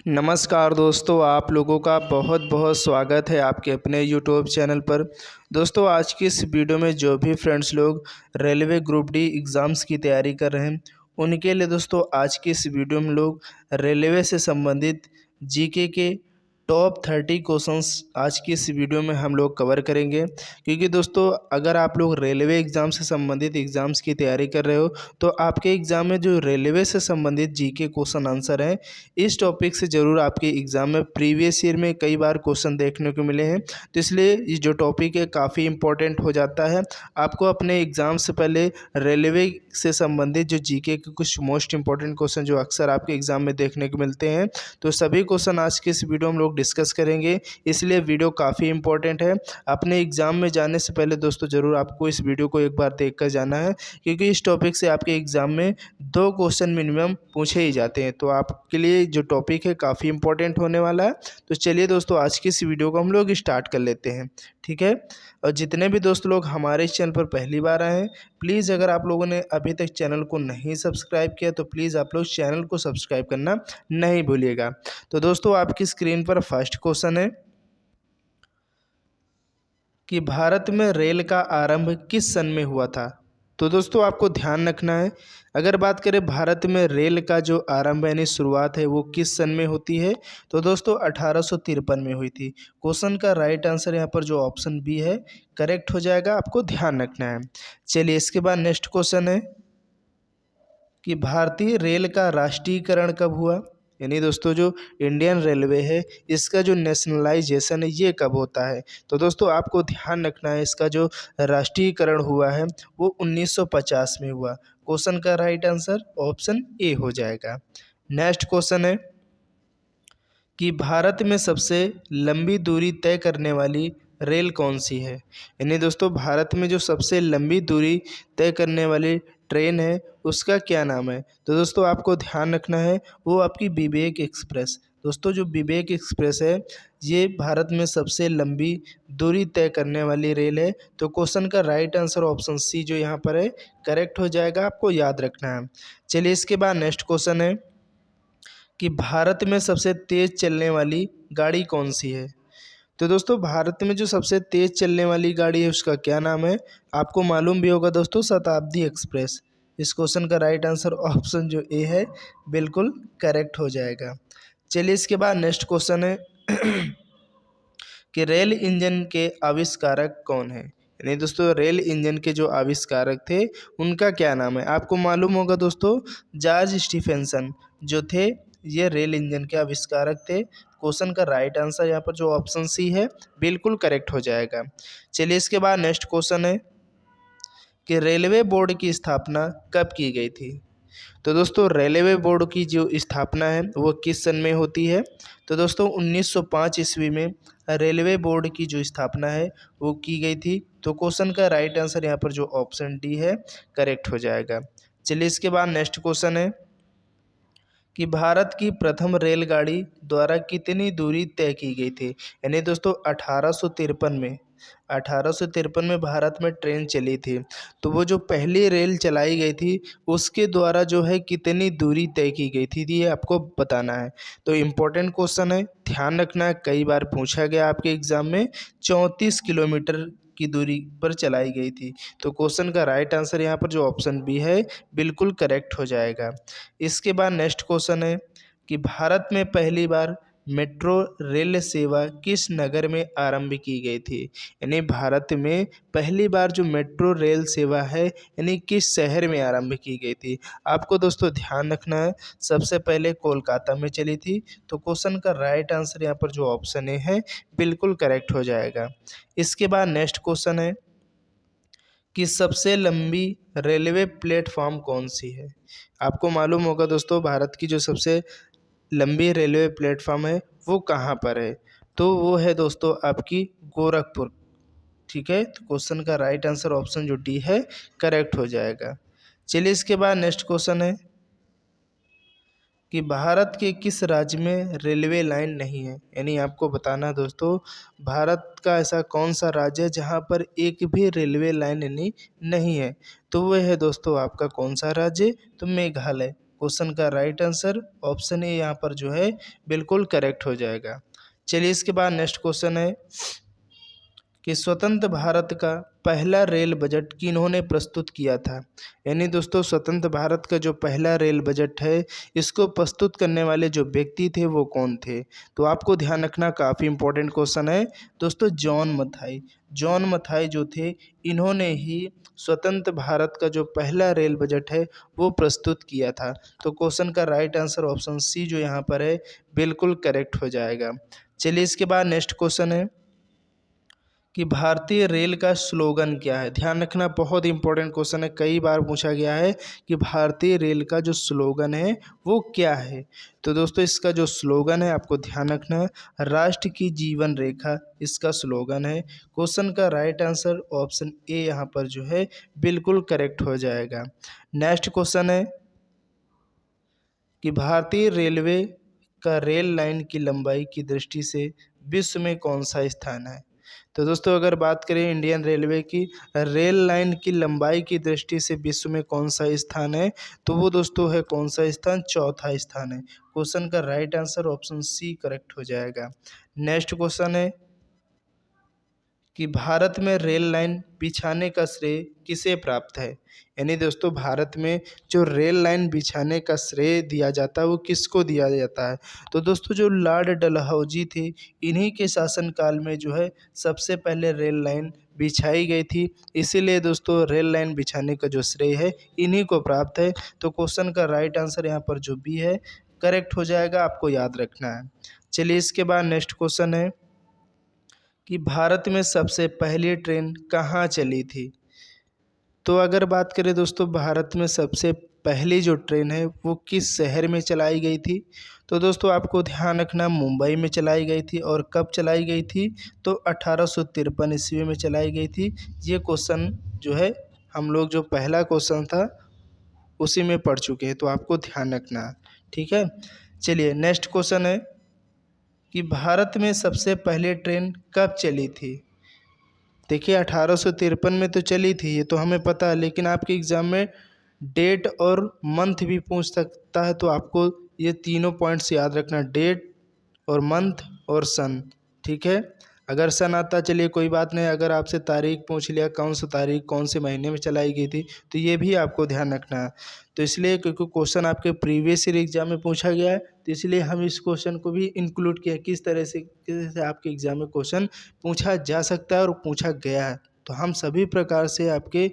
नमस्कार दोस्तों, आप लोगों का बहुत बहुत स्वागत है आपके अपने यूट्यूब चैनल पर। दोस्तों, आज की इस वीडियो में जो भी फ्रेंड्स लोग रेलवे ग्रुप डी एग्ज़ाम्स की तैयारी कर रहे हैं, उनके लिए दोस्तों आज की इस वीडियो में लोग रेलवे से संबंधित जीके के टॉप 30 क्वेश्चंस आज की इस वीडियो में हम लोग कवर करेंगे। क्योंकि दोस्तों, अगर आप लोग रेलवे एग्ज़ाम से संबंधित एग्ज़ाम्स की तैयारी कर रहे हो, तो आपके एग्ज़ाम में जो रेलवे से संबंधित जीके क्वेश्चन आंसर हैं, इस टॉपिक से ज़रूर आपके एग्ज़ाम में प्रीवियस ईयर में कई बार क्वेश्चन देखने को मिले हैं। तो इसलिए ये जो टॉपिक है काफ़ी इंपॉर्टेंट हो जाता है। आपको अपने एग्ज़ाम से पहले रेलवे से संबंधित जो जीके के कुछ मोस्ट इंपॉर्टेंट क्वेश्चन जो अक्सर आपके एग्ज़ाम में देखने को मिलते हैं, तो सभी क्वेश्चन आज के इस वीडियो में लोग डिस्कस करेंगे। इसलिए वीडियो काफ़ी इंपॉर्टेंट है। अपने एग्ज़ाम में जाने से पहले दोस्तों ज़रूर आपको इस वीडियो को एक बार देख कर जाना है, क्योंकि इस टॉपिक से आपके एग्ज़ाम में 2 क्वेश्चन मिनिमम पूछे ही जाते हैं। तो आपके लिए जो टॉपिक है काफ़ी इंपॉर्टेंट होने वाला है। तो चलिए दोस्तों, आज की इस वीडियो को हम लोग स्टार्ट कर लेते हैं, ठीक है। और जितने भी दोस्त लोग हमारे इस चैनल पर पहली बार आए हैं, प्लीज़ अगर आप लोगों ने अभी तक चैनल को नहीं सब्सक्राइब किया तो प्लीज़ आप लोग चैनल को सब्सक्राइब करना नहीं भूलिएगा। तो दोस्तों, आपकी स्क्रीन पर फर्स्ट क्वेश्चन है कि भारत में रेल का आरंभ किस सन में हुआ था। तो दोस्तों, आपको ध्यान रखना है, अगर बात करें भारत में रेल का जो आरंभ यानी शुरुआत है वो किस सन में होती है, तो दोस्तों 1853 में हुई थी। क्वेश्चन का राइट आंसर यहाँ पर जो ऑप्शन बी है करेक्ट हो जाएगा, आपको ध्यान रखना है। चलिए, इसके बाद नेक्स्ट क्वेश्चन है कि भारतीय रेल का राष्ट्रीयकरण कब हुआ। यानी दोस्तों, जो इंडियन रेलवे है इसका जो नेशनलाइजेशन है ये कब होता है। तो दोस्तों, आपको ध्यान रखना है, इसका जो राष्ट्रीयकरण हुआ है वो 1950 में हुआ। क्वेश्चन का राइट आंसर ऑप्शन ए हो जाएगा। नेक्स्ट क्वेश्चन है कि भारत में सबसे लंबी दूरी तय करने वाली रेल कौन सी है। यानी दोस्तों, भारत में जो सबसे लंबी दूरी तय करने वाली ट्रेन है उसका क्या नाम है। तो दोस्तों, आपको ध्यान रखना है, वो आपकी विवेक एक्सप्रेस। दोस्तों, जो विवेक एक्सप्रेस है ये भारत में सबसे लंबी दूरी तय करने वाली रेल है। तो क्वेश्चन का राइट आंसर ऑप्शन सी जो यहाँ पर है करेक्ट हो जाएगा, आपको याद रखना है। चलिए, इसके बाद नेक्स्ट क्वेश्चन है कि भारत में सबसे तेज़ चलने वाली गाड़ी कौन सी है। तो दोस्तों, भारत में जो सबसे तेज़ चलने वाली गाड़ी है उसका क्या नाम है। आपको मालूम भी होगा दोस्तों, शताब्दी एक्सप्रेस। इस क्वेश्चन का राइट आंसर ऑप्शन जो ए है बिल्कुल करेक्ट हो जाएगा। चलिए, इसके बाद नेक्स्ट क्वेश्चन है कि रेल इंजन के आविष्कारक कौन है। यानी दोस्तों, रेल इंजन के जो आविष्कारक थे उनका क्या नाम है। आपको मालूम होगा दोस्तों, जॉर्ज स्टीफेंसन जो थे ये रेल इंजन के आविष्कारक थे। क्वेश्चन का राइट आंसर यहाँ पर जो ऑप्शन सी है बिल्कुल करेक्ट हो जाएगा। चलिए, इसके बाद नेक्स्ट क्वेश्चन है कि रेलवे बोर्ड की स्थापना कब की गई थी। तो दोस्तों, रेलवे बोर्ड की जो स्थापना है वो किस सन में होती है। तो दोस्तों, 1905 ईस्वी में रेलवे बोर्ड की जो स्थापना है वो की गई थी। तो क्वेश्चन का राइट आंसर यहाँ पर जो ऑप्शन डी है करेक्ट हो जाएगा। चलिए, इसके बाद नेक्स्ट क्वेश्चन है कि भारत की प्रथम रेलगाड़ी द्वारा कितनी दूरी तय की गई थी। यानी दोस्तों, 1853 में भारत में ट्रेन चली थी। तो वो जो पहली रेल चलाई गई थी उसके द्वारा जो है कितनी दूरी तय की गई थी ये आपको बताना है। तो इम्पोर्टेंट क्वेश्चन है, ध्यान रखना है, कई बार पूछा गया आपके एग्जाम में। 34 किलोमीटर की दूरी पर चलाई गई थी। तो क्वेश्चन का राइट आंसर यहाँ पर जो ऑप्शन बी है बिल्कुल करेक्ट हो जाएगा। इसके बाद नेक्स्ट क्वेश्चन है कि भारत में पहली बार मेट्रो रेल सेवा किस नगर में आरंभ की गई थी। यानी भारत में पहली बार जो मेट्रो रेल सेवा है यानी किस शहर में आरंभ की गई थी। आपको दोस्तों ध्यान रखना है, सबसे पहले कोलकाता में चली थी। तो क्वेश्चन का राइट आंसर यहाँ पर जो ऑप्शन ए है बिल्कुल करेक्ट हो जाएगा। इसके बाद नेक्स्ट क्वेश्चन है कि सबसे लंबी रेलवे प्लेटफॉर्म कौन सी है। आपको मालूम होगा दोस्तों, भारत की जो सबसे लंबी रेलवे प्लेटफॉर्म है वो कहाँ पर है। तो वो है दोस्तों आपकी गोरखपुर, ठीक है। तो क्वेश्चन का राइट आंसर ऑप्शन जो डी है करेक्ट हो जाएगा। चलिए, इसके बाद नेक्स्ट क्वेश्चन है कि भारत के किस राज्य में रेलवे लाइन नहीं है। यानी आपको बताना दोस्तों, भारत का ऐसा कौन सा राज्य है जहाँ पर एक भी रेलवे लाइन यानी नहीं है। तो वह है दोस्तों आपका कौन सा राज्य, तो मेघालय। क्वेश्चन का राइट आंसर ऑप्शन ए यहाँ पर जो है बिल्कुल करेक्ट हो जाएगा। चलिए इसके बाद नेक्स्ट क्वेश्चन है कि स्वतंत्र भारत का पहला रेल बजट किन्होंने प्रस्तुत किया था। यानी दोस्तों स्वतंत्र भारत का जो पहला रेल बजट है इसको प्रस्तुत करने वाले जो व्यक्ति थे वो कौन थे। तो आपको ध्यान रखना, काफ़ी इंपॉर्टेंट क्वेश्चन है दोस्तों। जॉन मथाई, जॉन मथाई जो थे इन्होंने ही स्वतंत्र भारत का जो पहला रेल बजट है वो प्रस्तुत किया था। तो क्वेश्चन का राइट आंसर ऑप्शन सी जो यहाँ पर है बिल्कुल करेक्ट हो जाएगा। चलिए इसके बाद नेक्स्ट क्वेश्चन है कि भारतीय रेल का स्लोगन क्या है। ध्यान रखना, बहुत इंपॉर्टेंट क्वेश्चन है, कई बार पूछा गया है कि भारतीय रेल का जो स्लोगन है वो क्या है। तो दोस्तों इसका जो स्लोगन है आपको ध्यान रखना है, राष्ट्र की जीवन रेखा इसका स्लोगन है। क्वेश्चन का राइट आंसर ऑप्शन ए यहाँ पर जो है बिल्कुल करेक्ट हो जाएगा। नेक्स्ट क्वेश्चन है कि भारतीय रेलवे का रेल लाइन की लंबाई की दृष्टि से विश्व में कौन सा स्थान है। तो दोस्तों अगर बात करें इंडियन रेलवे की रेल लाइन की लंबाई की दृष्टि से विश्व में कौन सा स्थान है, तो वो दोस्तों है कौन सा स्थान, चौथा स्थान है। क्वेश्चन का right answer option C correct हो जाएगा। नेक्स्ट क्वेश्चन है कि भारत में रेल लाइन बिछाने का श्रेय किसे प्राप्त है। यानी दोस्तों भारत में जो रेल लाइन बिछाने का श्रेय दिया जाता है वो किसको दिया जाता है। तो दोस्तों जो लॉर्ड डलहौजी थे इन्हीं के शासनकाल में जो है सबसे पहले रेल लाइन बिछाई गई थी, इसीलिए दोस्तों रेल लाइन बिछाने का जो श्रेय है इन्हीं को प्राप्त है। तो क्वेश्चन का राइट आंसर यहाँ पर जो भी है करेक्ट हो जाएगा, आपको याद रखना है। चलिए इसके बाद नेक्स्ट क्वेश्चन है कि भारत में सबसे पहली ट्रेन कहाँ चली थी। तो अगर बात करें दोस्तों भारत में सबसे पहली जो ट्रेन है वो किस शहर में चलाई गई थी। तो दोस्तों आपको ध्यान रखना, मुंबई में चलाई गई थी। और कब चलाई गई थी, तो 1853 ईस्वी में चलाई गई थी। ये क्वेश्चन जो है हम लोग जो पहला क्वेश्चन था उसी में पढ़ चुके हैं, तो आपको ध्यान रखना है, ठीक है। चलिए नेक्स्ट क्वेश्चन है कि भारत में सबसे पहले ट्रेन कब चली थी। देखिए 1853 में तो चली थी, ये तो हमें पता है, लेकिन आपके एग्ज़ाम में डेट और मंथ भी पूछ सकता है। तो आपको ये तीनों पॉइंट्स याद रखना, डेट और मंथ और सन, ठीक है। अगर सन आता चलिए कोई बात नहीं, अगर आपसे तारीख पूछ लिया कौन सा तारीख कौन से महीने में चलाई गई थी, तो ये भी आपको ध्यान रखना है। तो इसलिए क्योंकि क्वेश्चन आपके प्रीवियस ईयर एग्जाम में पूछा गया है, तो इसलिए हम इस क्वेश्चन को भी इंक्लूड किया किस तरह से आपके एग्जाम में क्वेश्चन पूछा जा सकता है और पूछा गया है। तो हम सभी प्रकार से आपके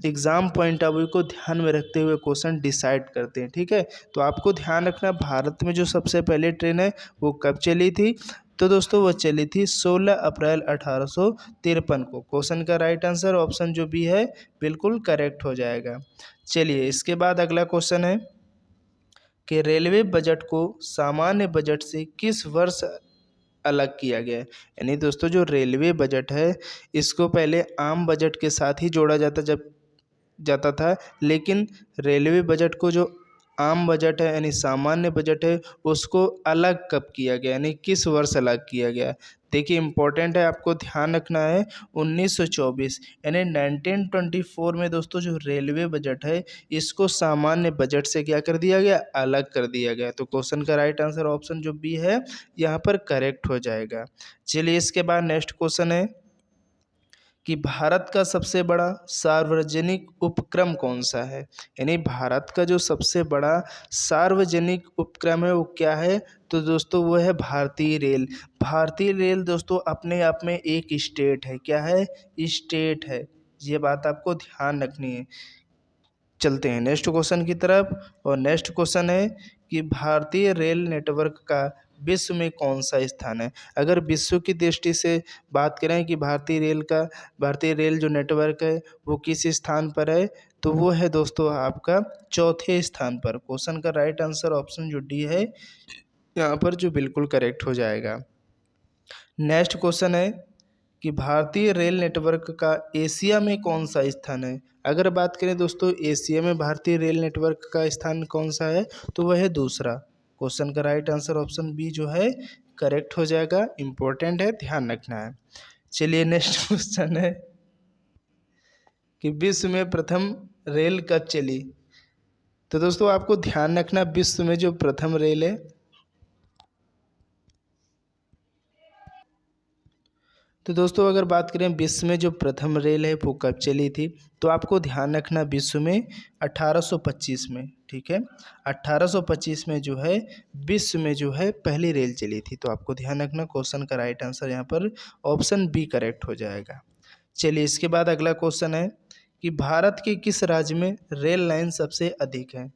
एग्ज़ाम पॉइंट ऑफ व्यू को ध्यान में रखते हुए क्वेश्चन डिसाइड करते हैं, ठीक है। तो आपको ध्यान रखना, भारत में जो सबसे पहले ट्रेन है वो कब चली थी। तो दोस्तों वो चली थी 16 अप्रैल 1853 को। क्वेश्चन का राइट आंसर ऑप्शन जो भी है बिल्कुल करेक्ट हो जाएगा। चलिए इसके बाद अगला क्वेश्चन है कि रेलवे बजट को सामान्य बजट से किस वर्ष अलग किया गया है। यानी दोस्तों जो रेलवे बजट है इसको पहले आम बजट के साथ ही जोड़ा जाता था, लेकिन रेलवे बजट को जो आम बजट है यानी सामान्य बजट है उसको अलग कब किया गया, यानी किस वर्ष अलग किया गया। देखिए इंपॉर्टेंट है, आपको ध्यान रखना है 1924 यानी 1924 में दोस्तों जो रेलवे बजट है इसको सामान्य बजट से क्या कर दिया गया, अलग कर दिया गया। तो क्वेश्चन का राइट आंसर ऑप्शन जो बी है यहाँ पर करेक्ट हो जाएगा। चलिए इसके बाद नेक्स्ट क्वेश्चन है कि भारत का सबसे बड़ा सार्वजनिक उपक्रम कौन सा है। यानी भारत का जो सबसे बड़ा सार्वजनिक उपक्रम है वो क्या है। तो दोस्तों वो है भारतीय रेल। भारतीय रेल दोस्तों अपने आप में एक स्टेट है, क्या है, स्टेट है। ये बात आपको ध्यान रखनी है। चलते हैं नेक्स्ट क्वेश्चन की तरफ, और नेक्स्ट क्वेश्चन है कि भारतीय रेल नेटवर्क का विश्व में कौन सा स्थान है। अगर विश्व की दृष्टि से बात करें कि भारतीय रेल जो नेटवर्क है वो किस स्थान पर है, तो वो है दोस्तों आपका चौथे स्थान पर। क्वेश्चन का राइट आंसर ऑप्शन जो डी है यहाँ पर जो बिल्कुल करेक्ट हो जाएगा। नेक्स्ट क्वेश्चन है कि भारतीय रेल नेटवर्क का एशिया में कौन सा स्थान है। अगर बात करें दोस्तों एशिया में भारतीय रेल नेटवर्क का स्थान कौन सा है, तो वह है दूसरा। क्वेश्चन का राइट आंसर ऑप्शन बी जो है करेक्ट हो जाएगा। इम्पोर्टेंट है, ध्यान रखना है। चलिए नेक्स्ट क्वेश्चन है कि विश्व में प्रथम रेल कब चली। तो दोस्तों आपको ध्यान रखना, विश्व में जो प्रथम रेल है, तो दोस्तों अगर बात करें विश्व में जो प्रथम रेल है वो कब चली थी, तो आपको ध्यान रखना विश्व में 1825 में, ठीक है। 1825 में जो है विश्व में जो है पहली रेल चली थी। तो आपको ध्यान रखना, क्वेश्चन का राइट आंसर यहाँ पर ऑप्शन बी करेक्ट हो जाएगा। चलिए इसके बाद अगला क्वेश्चन है कि भारत के किस राज्य में रेल लाइन सबसे अधिक है।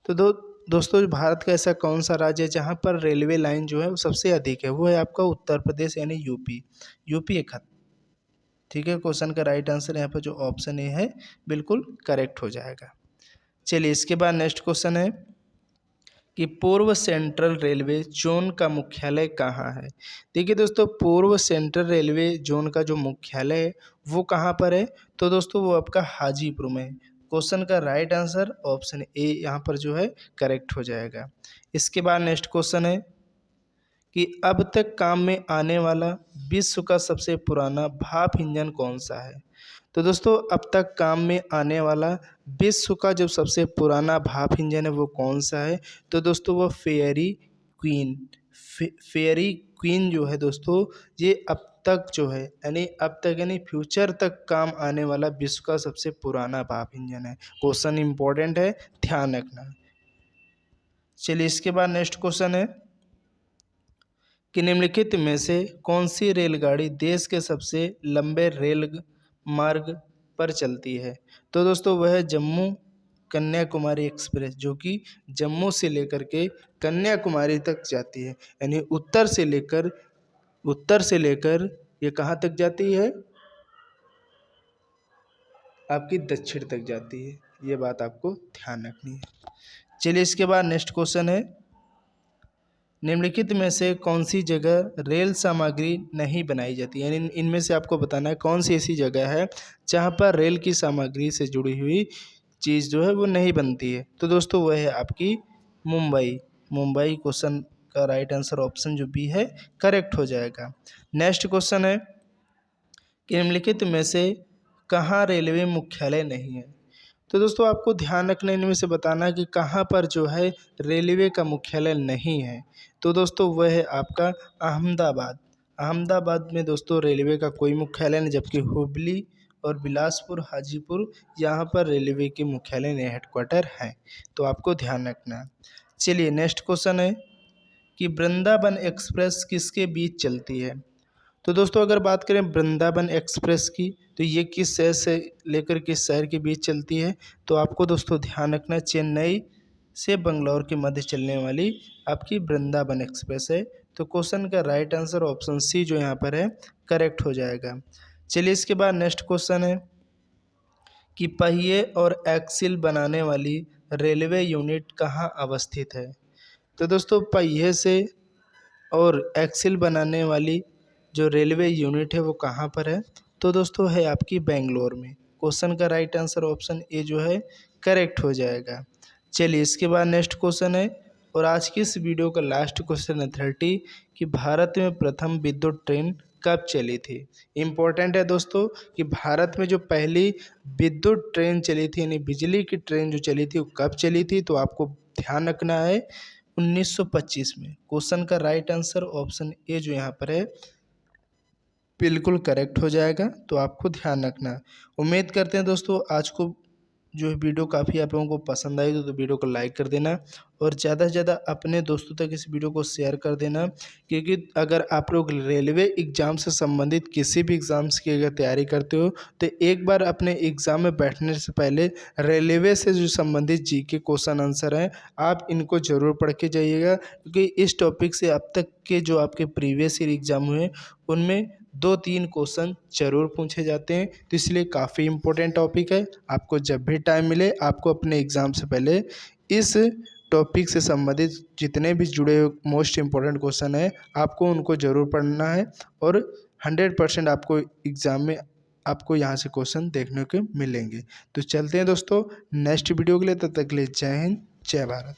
तो दोस्तों भारत का ऐसा कौन सा राज्य है जहाँ पर रेलवे लाइन जो है वो सबसे अधिक है, वो है आपका उत्तर प्रदेश यानी यूपी। यूपी एक, ठीक है। क्वेश्चन का राइट आंसर यहाँ पर जो ऑप्शन ए है बिल्कुल करेक्ट हो जाएगा। चलिए इसके बाद नेक्स्ट क्वेश्चन है कि पूर्व सेंट्रल रेलवे जोन का मुख्यालय कहाँ है। देखिए दोस्तों, पूर्व सेंट्रल रेलवे जोन का जो मुख्यालय है वो कहाँ पर है, तो दोस्तों वो आपका हाजीपुर में है। क्वेश्चन का राइट आंसर ऑप्शन ए यहाँ पर जो है करेक्ट हो जाएगा। इसके बाद नेक्स्ट क्वेश्चन है कि अब तक काम में आने वाला विश्व का सबसे पुराना भाप इंजन कौन सा है। तो दोस्तों अब तक काम में आने वाला विश्व का जो सबसे पुराना भाप इंजन है वो कौन सा है, तो दोस्तों वो फेयरी क्वीन, फेयरी क्वीन जो है दोस्तों, ये अब तक जो है यानी अब तक यानी फ्यूचर तक काम आने वाला विश्व का सबसे पुराना भाप इंजन है। क्वेश्चन इंपॉर्टेंट है, ध्यान रखना। चलिए इसके बाद नेक्स्ट क्वेश्चन है कि निम्नलिखित में से कौन सी रेलगाड़ी देश के सबसे लंबे रेल मार्ग पर चलती है। तो दोस्तों वह है जम्मू कन्याकुमारी एक्सप्रेस, जो कि जम्मू से लेकर के कन्याकुमारी तक जाती है, यानी उत्तर से लेकर ये कहाँ तक जाती है, आपकी दक्षिण तक जाती है। ये बात आपको ध्यान रखनी है। चलिए इसके बाद नेक्स्ट क्वेश्चन है निम्नलिखित में से कौन सी जगह रेल सामग्री नहीं बनाई जाती, यानी इनमें से आपको बताना है कौन सी ऐसी जगह है जहां पर रेल की सामग्री से जुड़ी हुई चीज़ जो है वो नहीं बनती है। तो दोस्तों वह है आपकी मुंबई। मुंबई क्वेश्चन का राइट आंसर ऑप्शन जो बी है करेक्ट हो जाएगा। नेक्स्ट क्वेश्चन है कि निम्नलिखित में से कहाँ रेलवे मुख्यालय नहीं है। तो दोस्तों आपको ध्यान रखना, इनमें से बताना है कि कहाँ पर जो है रेलवे का मुख्यालय नहीं है। तो दोस्तों वह है आपका अहमदाबाद। अहमदाबाद में दोस्तों रेलवे का कोई मुख्यालय नहीं, जबकि हुबली और बिलासपुर, हाजीपुर यहाँ पर रेलवे के मुख्यालय ने हेडक्वार्टर हैं। तो आपको ध्यान रखना है। चलिए नेक्स्ट क्वेश्चन है कि वृंदावन एक्सप्रेस किसके बीच चलती है। तो दोस्तों अगर बात करें वृंदावन एक्सप्रेस की, तो ये किस शहर से लेकर किस शहर के बीच चलती है, तो आपको दोस्तों ध्यान रखना चेन्नई से बंगलौर के मध्य चलने वाली आपकी वृंदावन एक्सप्रेस है। तो क्वेश्चन का राइट आंसर ऑप्शन सी जो यहाँ पर है करेक्ट हो जाएगा। चलिए इसके बाद नेक्स्ट क्वेश्चन है कि पहिए और एक्सिल बनाने वाली रेलवे यूनिट कहाँ अवस्थित है। तो दोस्तों पहिए से और एक्सिल बनाने वाली जो रेलवे यूनिट है वो कहाँ पर है, तो दोस्तों है आपकी बेंगलोर में। क्वेश्चन का राइट आंसर ऑप्शन ए जो है करेक्ट हो जाएगा। चलिए इसके बाद नेक्स्ट क्वेश्चन है और आज की इस वीडियो का लास्ट क्वेश्चन है 30 कि भारत में प्रथम विद्युत ट्रेन कब चली थी। इम्पोर्टेंट है दोस्तों कि भारत में जो पहली विद्युत ट्रेन चली थी यानी बिजली की ट्रेन जो चली थी वो कब चली थी, तो आपको ध्यान रखना है 1925 में। क्वेश्चन का राइट आंसर ऑप्शन ए जो यहाँ पर है बिल्कुल करेक्ट हो जाएगा। तो आपको ध्यान रखना है। उम्मीद करते हैं दोस्तों आज को जो वीडियो काफ़ी आप लोगों को पसंद आई तो वीडियो को लाइक कर देना और ज़्यादा से ज़्यादा अपने दोस्तों तक इस वीडियो को शेयर कर देना, क्योंकि अगर आप लोग रेलवे एग्ज़ाम से संबंधित किसी भी एग्ज़ाम्स की अगर तैयारी करते हो तो एक बार अपने एग्ज़ाम में बैठने से पहले रेलवे से जो संबंधित जी के क्वेश्चन आंसर हैं आप इनको ज़रूर पढ़ के जाइएगा, क्योंकि इस टॉपिक से अब तक के जो आपके प्रीवियस ईयर एग्ज़ाम हुए उनमें 2-3 क्वेश्चन जरूर पूछे जाते हैं। तो इसलिए काफ़ी इम्पोर्टेंट टॉपिक है। आपको जब भी टाइम मिले आपको अपने एग्ज़ाम से पहले इस टॉपिक से संबंधित जितने भी जुड़े हुए मोस्ट इम्पोर्टेंट क्वेश्चन हैं आपको उनको ज़रूर पढ़ना है और 100% आपको एग्ज़ाम में आपको यहाँ से क्वेश्चन देखने को मिलेंगे। तो चलते हैं दोस्तों नेक्स्ट वीडियो के लिए, तब तक के लिए जय हिंद जय भारत।